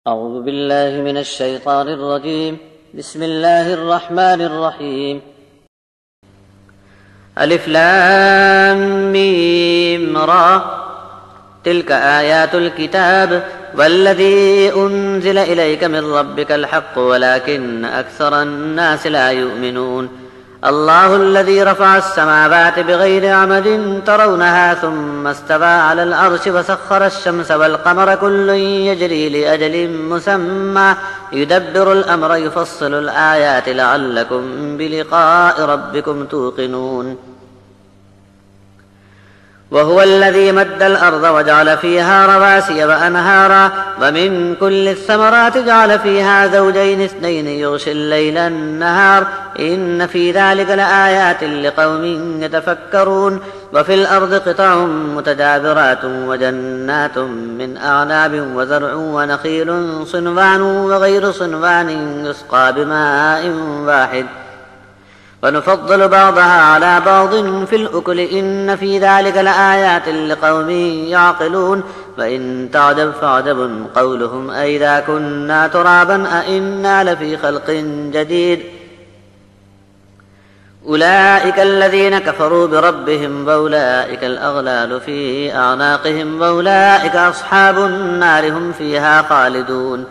أعوذ بالله من الشيطان الرجيم. بسم الله الرحمن الرحيم. ألف لام ميم را تلك آيات الكتاب والذي أنزل إليك من ربك الحق ولكن أكثر الناس لا يؤمنون. الله الذي رفع السماوات بغير عمد ترونها ثم استوى على العرش وسخر الشمس والقمر كل يجري لأجل مسمى يدبر الأمر يفصل الآيات لعلكم بلقاء ربكم توقنون. وهو الذي مد الأرض وجعل فيها رواسي وأنهارا ومن كل الثمرات جعل فيها زوجين اثنين يغشي الليل النهار إن في ذلك لآيات لقوم يتفكرون. وفي الأرض قطع متجاورات وجنات من أعناب وزرع ونخيل صنوان وغير صنوان يسقى بماء واحد ونفضل بعضها على بعض في الأكل إن في ذلك لآيات لقوم يعقلون. وإن تعجب فعجب قولهم أئذا كنا ترابا أئنا لفي خلق جديد. أولئك الذين كفروا بربهم وأولئك الأغلال في أعناقهم وأولئك أصحاب النار هم فيها خالدون.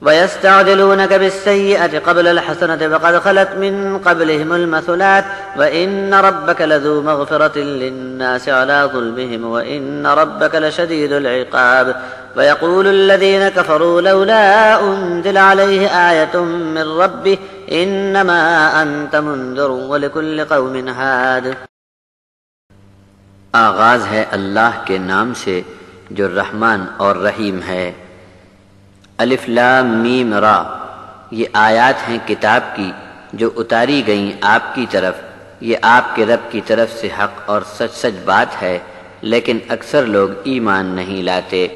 ويستعجلونك بالسيئة قبل الحسنة وقد خلت من قبلهم المثلات وإن ربك لذو مغفرة للناس على ظلمهم وإن ربك لشديد العقاب. ويقول الذين كفروا لولا أنزل عليه آية من ربه إنما أنت منذر ولكل قوم هاد. آغاز ہے اللہ کے نام سے جو رحمان اور رحیم ہے. الف لام میم را یہ آیات ہیں کتاب کی جو اتاری گئیں آپ کی طرف. یہ آپ کے رب کی طرف سے حق اور سچ سچ بات ہے لیکن اکثر لوگ ایمان نہیں لاتے.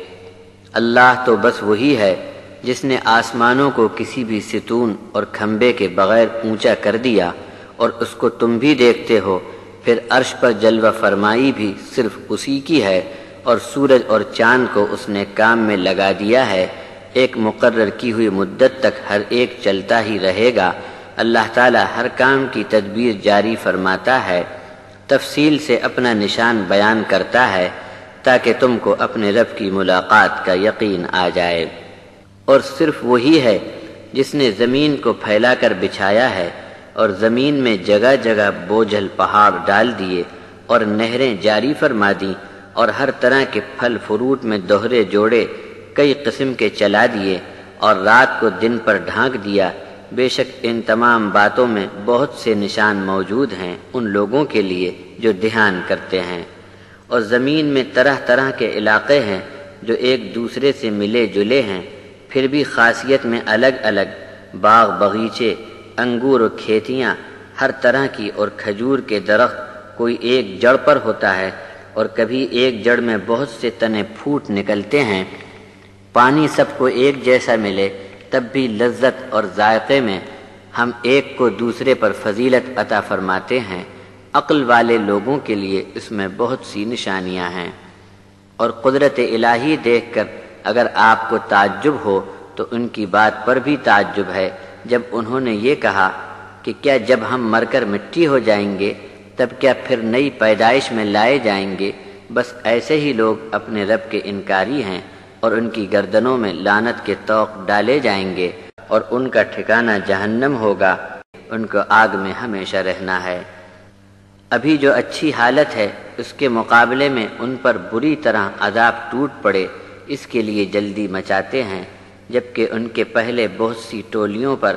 اللہ تو بس وہی ہے جس نے آسمانوں کو کسی بھی ستون اور کھمبے کے بغیر اونچا کر دیا اور اس کو تم بھی دیکھتے ہو. پھر عرش پر جلوہ فرمائی بھی صرف اسی کی ہے اور سورج اور چاند کو اس نے کام میں لگا دیا ہے. ایک مقرر کی ہوئی مدت تک ہر ایک چلتا ہی رہے گا. اللہ تعالی ہر کام کی تدبیر جاری فرماتا ہے. تفصیل سے اپنا نشان بیان کرتا ہے تاکہ تم کو اپنے رب کی ملاقات کا یقین آ جائے. اور صرف وہی ہے جس نے زمین کو پھیلا کر بچھایا ہے اور زمین میں جگہ جگہ بوجھل پہاڑ ڈال دیے اور نہریں جاری فرما دیں اور ہر طرح کے پھل فروٹ میں دوہرے جوڑے کئی قسم کے چلا دیے اور رات کو دن پر ڈھانک دیا. بے شک ان تمام باتوں میں بہت سے نشان موجود ہیں ان لوگوں کے لیے جو دھیان کرتے ہیں. اور زمین میں طرح طرح کے علاقے ہیں جو ایک دوسرے سے ملے جلے ہیں پھر بھی خاصیت میں الگ الگ. باغ بغیچے انگور و کھیتیاں ہر طرح کی اور کھجور کے درخت کوئی ایک جڑ پر ہوتا ہے اور کبھی ایک جڑ میں بہت سے تنے پھوٹ نکلتے ہیں. پانی سب کو ایک جیسا ملے تب بھی لذت اور ذائقے میں ہم ایک کو دوسرے پر فضیلت عطا فرماتے ہیں. عقل والے لوگوں کے لیے اس میں بہت سی نشانیاں ہیں. اور قدرت الہی دیکھ کر اگر آپ کو تعجب ہو تو ان کی بات پر بھی تعجب ہے جب انہوں نے یہ کہا کہ کیا جب ہم مر کر مٹی ہو جائیں گے تب کیا پھر نئی پیدائش میں لائے جائیں گے. بس ایسے ہی لوگ اپنے رب کے انکاری ہیں اور ان کی گردنوں میں لعنت کے طوق ڈالے جائیں گے اور ان کا ٹھکانہ جہنم ہوگا. ان کو آگ میں ہمیشہ رہنا ہے. ابھی جو اچھی حالت ہے اس کے مقابلے میں ان پر بری طرح عذاب ٹوٹ پڑے اس کے لیے جلدی مچاتے ہیں جبکہ ان کے پہلے بہت سی ٹولیوں پر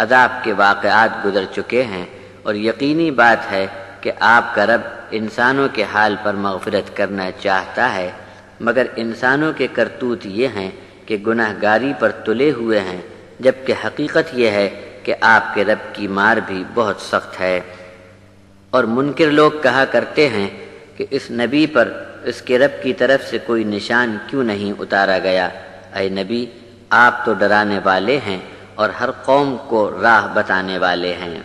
عذاب کے واقعات گزر چکے ہیں. اور یقینی بات ہے کہ آپ کا رب انسانوں کے حال پر مغفرت کرنا چاہتا ہے مگر انسانوں کے کرتوت یہ ہیں کہ گناہ گاری پر تلے ہوئے ہیں جبکہ حقیقت یہ ہے کہ آپ کے رب کی مار بھی بہت سخت ہے. اور منکر لوگ کہا کرتے ہیں کہ اس نبی پر اس کے رب کی طرف سے کوئی نشان کیوں نہیں اتارا گیا. اے نبی آپ تو ڈرانے والے ہیں اور ہر قوم کو راہ بتانے والے ہیں.